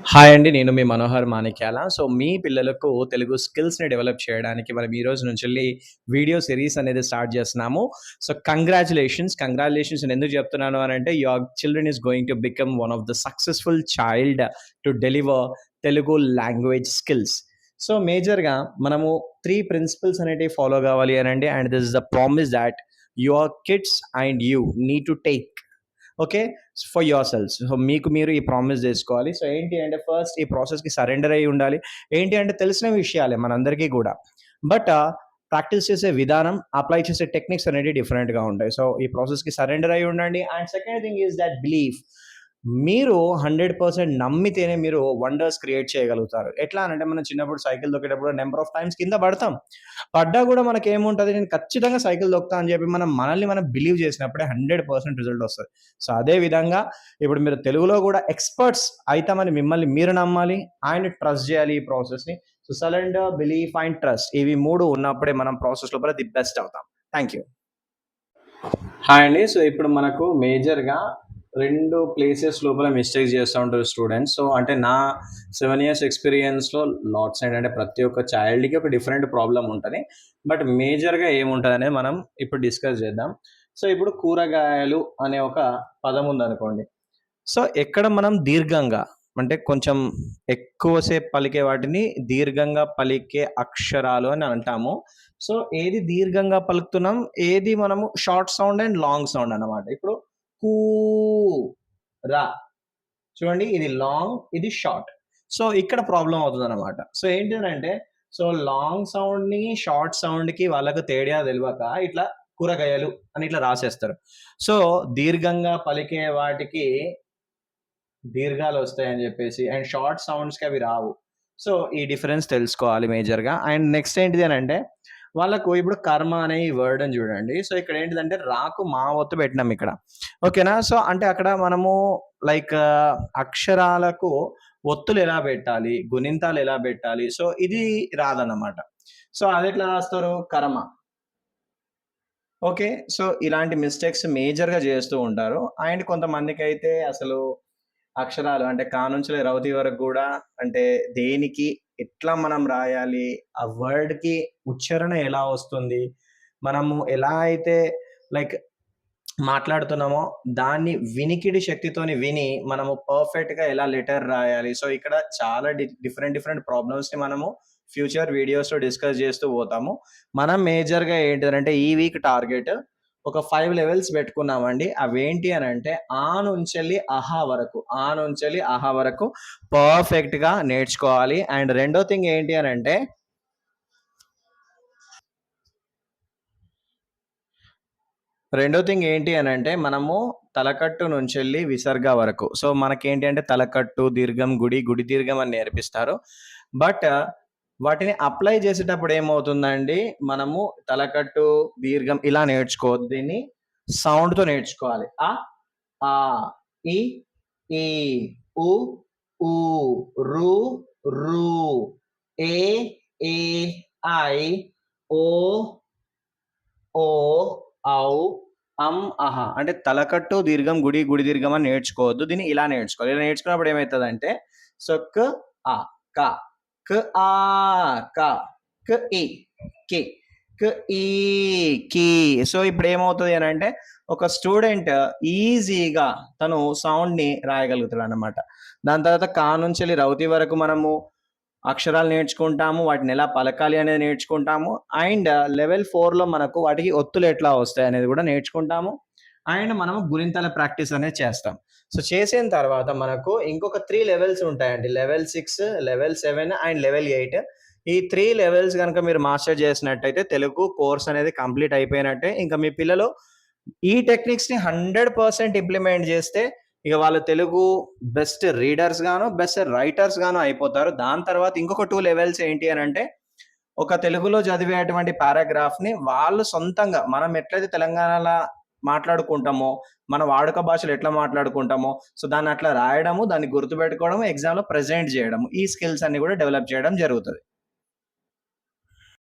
Hi అండి. నేను మీ మనోహర్ మాణిక్యాల. So, మీ పిల్లలకు తెలుగు స్కిల్స్‌ని డెవలప్ చేయడానికి మనం ఈ రోజు నుంచెల్లి వీడియో సిరీస్ అనేది స్టార్ట్ చేస్తున్నాము. సో, కంగ్రాచ్యులేషన్స్ నేనెందుకు చెప్తున్నాను అనంటే, your children is going to become one of the successful child to deliver Telugu language skills. So, మేజర్‌గా మనము 3 ప్రిన్సిపల్స్ అనేటివి ఫాలో కావాలి అనండి. And this is the promise thought your kids and you need to take okay. For your selves. So, మీకు మీరు ఈ promise జేసుకోవాలి. So, ఏంటి అంటే ఫస్ట్ ఈ ప్రాసెస్‌కి సరెండర్ అయ్యి ఉండాలి. ఏంటి అంటే తెలిసిన విషయాలే మనందరికీ గూడా. బట్ ప్రాక్టీస్ చేసే విధానం, అప్లై చేసే టెక్నిక్స్ అనేవి డిఫరెంట్‌గా ఉంటాయి. సో, ఈ ప్రాసెస్‌కి సరెండర్ అయ్యి ఉండండి. And second thing is that belief. మీరు 100% నమ్మితేనే మీరు వండర్స్ క్రియేట్ చేయగలుగుతారు. ఎట్లా అనంటే మనం చిన్నప్పుడు సైకిల్ తొక్కేటప్పుడు నంబర్ ఆఫ్ టైమ్స్ కింద పడతాం. పడ్డా గూడా మనకేముంటది నేను ఖచ్చితంగా సైకిల్ తొక్కుతా అని చెప్పి మనల్ని మనం బిలీవ్ చేసినప్పుడే 100% రిజల్ట్ వస్తది. సో, అదే విధంగా ఇప్పుడు మీరు తెలుగులో గూడా ఎక్స్‌పర్ట్స్ అయితామని మిమ్మల్ని మీరు నమ్మాలి. అండ్ ట్రస్ట్ జేయాలి ఈ ప్రాసెస్‌ని. So, surrender, belief and trust ఇవి 3 ఉన్నప్పుడే మనం ప్రాసెస్ లోపల ది బెస్ట్ అవుతాం. Thank you. హాయ్ అండి. సో, ఇప్పుడు మనకు మేజర్‌గా 2 ప్లేసెస్ లోపల మిస్టేక్స్ చేస్తా ఉంటారు స్టూడెంట్స్. సో, అంటే నా 7 ఇయర్స్ ఎక్స్‌పీరియన్స్‌లో లాట్స్ ఏంటంటే ప్రతి ఒక్క చైల్డ్‌కి ఒక డిఫరెంట్ ప్రాబ్లమ్ ఉంటది. బట్ మేజర్‌గా ఏముంటదనేది మనం ఇప్పుడు డిస్కస్ చేద్దాం. సో, ఇప్పుడు కూరగాయలు అనే ఒక పదం ఉందనుకోండి. సో, ఎక్కడ మనం దీర్ఘంగా అంటే కొంచెం ఎక్కువ సేపు పలికే వాటిని దీర్ఘంగా పలికే అక్షరాలు అని అంటాము. సో, ఏది దీర్ఘంగా పలుకుతున్నాం, ఏది మనము short sound and long sound అన్నమాట. ఇప్పుడు కూ ర చూడండి ఇది లాంగ్, ఇది షార్ట్. సో, ఇక్కడ ప్రాబ్లమ్ అవుతుందన్నమాట. సో, ఏంటి అనంటే సో, లాంగ్ సౌండ్‌ని, షార్ట్ సౌండ్‌కి వాళ్ళకి తేడా తెలవక ఇట్లా కూరగాయలు అని ఇట్లా రాసేస్తారు. సో, దీర్ఘంగా పలికే వాటికి దీర్ఘాలొస్తాయని జెప్పేసి అండ్ షార్ట్ సౌండ్స్‌కి అవి రావు. సో, ఈ డిఫరెన్స్ తెలుసుకోవాలి మేజర్‌గా. అండ్ నెక్స్ట్ ఏంటిది అనంటే, వాళ్ళకు ఇప్పుడు కర్మ అనే ఈ వర్డ్‌ని జూడండి. సో, ఇక్కడ ఏంటిదంటే రాకు మా ఒత్తు పెట్టినాం ఇక్కడ. ఓకేనా? సో, అంటే అక్కడ మనము లైక్ అక్షరాలకు ఒత్తులు ఎలా బెట్టాలి? గుణింతాలు ఎలా బెట్టాలి? సో, ఇది రాదన్నమాట. సో, అదెట్లా రాస్తారు? కర్మ. ఓకే. సో, ఇలాంటి మిస్టేక్స్ మేజర్‌గా జేస్తూ ఉంటారు. అండ్ కొంతమందికైతే అసలు అక్షరాలు అంటే కా నుంచి రవతి వరకు గూడా అంటే దేనికి ఎట్లా మనం రాయాలి? ఆ వర్డ్‌కి ఉచ్చారణ ఎలా వస్తుంది? మనము ఎలా అయితే లైక్ మాట్లాడుతున్నామో దాన్ని వినికిడి శక్తితోని విని మనము పర్ఫెక్ట్‌గా ఎలా లెటర్ రాయాలి? సో, ఇక్కడ చాలా డిఫరెంట్ ప్రాబ్లమ్స్‌ని మనము ఫ్యూచర్ వీడియోస్‌లో డిస్కస్ చేస్తూ పోతాము. మనం మేజర్‌గా ఏంటిదనంటే ఈ వీక్ టార్గెట్ ఒక 5 లెవెల్స్ పెట్టుకున్నామండి. అవేంటి అనంటే నుంచెల్లి అహా వరకు పర్ఫెక్ట్‌గా నేర్చుకోవాలి. అండ్ రెండో థింగ్ ఏంటి అనంటే రెండో థింగ్ ఏంటి అనంటే, మనము తలకట్టు నుంచెల్లి విసర్గ వరకు. సో, మనకేంటి అంటే తలకట్టు, దీర్ఘం, గుడి దీర్ఘం అని నేర్పిస్తారు. బట్ వాటిని అప్లై చేసేటప్పుడు ఏమవుతుందండి, మనము తలకట్టు, దీర్ఘం ఇలా నేర్చుకోవద్దు. దీన్ని సౌండ్‌తో నేర్చుకోవాలి. ఆ, ఇ, ఈ, ఉ, ఊ, రు, రు, ఏ, ఏ, ఐ, ఓ, ఓ, ఔ, అహ. అంటే తలకట్టు, దీర్ఘం, గుడి దీర్ఘం అని నేర్చుకోవద్దు. దీన్ని ఇలా నేర్చుకోవాలి. ఇలా నేర్చుకున్నప్పుడు ఏమైతదంటే సో, ఆ, క, ఆ, క, ఇ, కి, ఈ, కి. సో, ఇప్పుడేమవుతది అనంటే ఒక స్టూడెంట్ ఈజీగా తను సౌండ్‌ని రాయగలుగుతాడనమాట. దాని తర్వాత కా నుంచెల్లి రౌతి వరకు మనము అక్షరాలు నేర్చుకుంటాము. వాటినెలా పలకాలి అనేది నేర్చుకుంటాము. అండ్ లెవెల్ 4లో మనకు వాటికి ఒత్తులు ఎట్లా వస్తాయనేది గూడా నేర్చుకుంటాము. అండ్ మనము గుణింతాల ప్రాక్టీస్ అనేది చేస్తాం. సో, చేసిన తర్వాత మనకు ఇంకొక 3 లెవెల్స్ ఉంటాయండి. Level 6, level 7 and level 8. ఈ 3 లెవెల్స్ గనుక మీరు మాస్టర్ చేసినట్టయితే తెలుగు కోర్స్ అనేది కంప్లీట్ అయిపోయినట్టే. ఇంకా మీ పిల్లలు ఈ టెక్నిక్స్‌ని 100% ఇంప్లిమెంట్ జేస్తే ఇక వాళ్ళు తెలుగు బెస్ట్ రీడర్స్ గాను, బెస్ట్ రైటర్స్ గాను అయిపోతారు. దాని తర్వాత ఇంకొక 2 లెవెల్స్ ఏంటి అనంటే, ఒక తెలుగులో చదివేటువంటి పారాగ్రాఫ్‌ని వాళ్ళు సొంతంగా మనం ఎట్లయితే తెలంగాణల మాట్లాడుకుంటామో, మన వాడుక భాషలో ఎట్లా మాట్లాడుకుంటామో, సో, దాన్ని అట్లా రాయడము, దాన్ని గుర్తుపెట్టుకోవడము, ఎగ్జామ్‌లో ప్రెజెంట్ జేయడము. ఈ స్కిల్స్ అన్నీ గూడా డెవలప్ చేయడం జరుగుతది.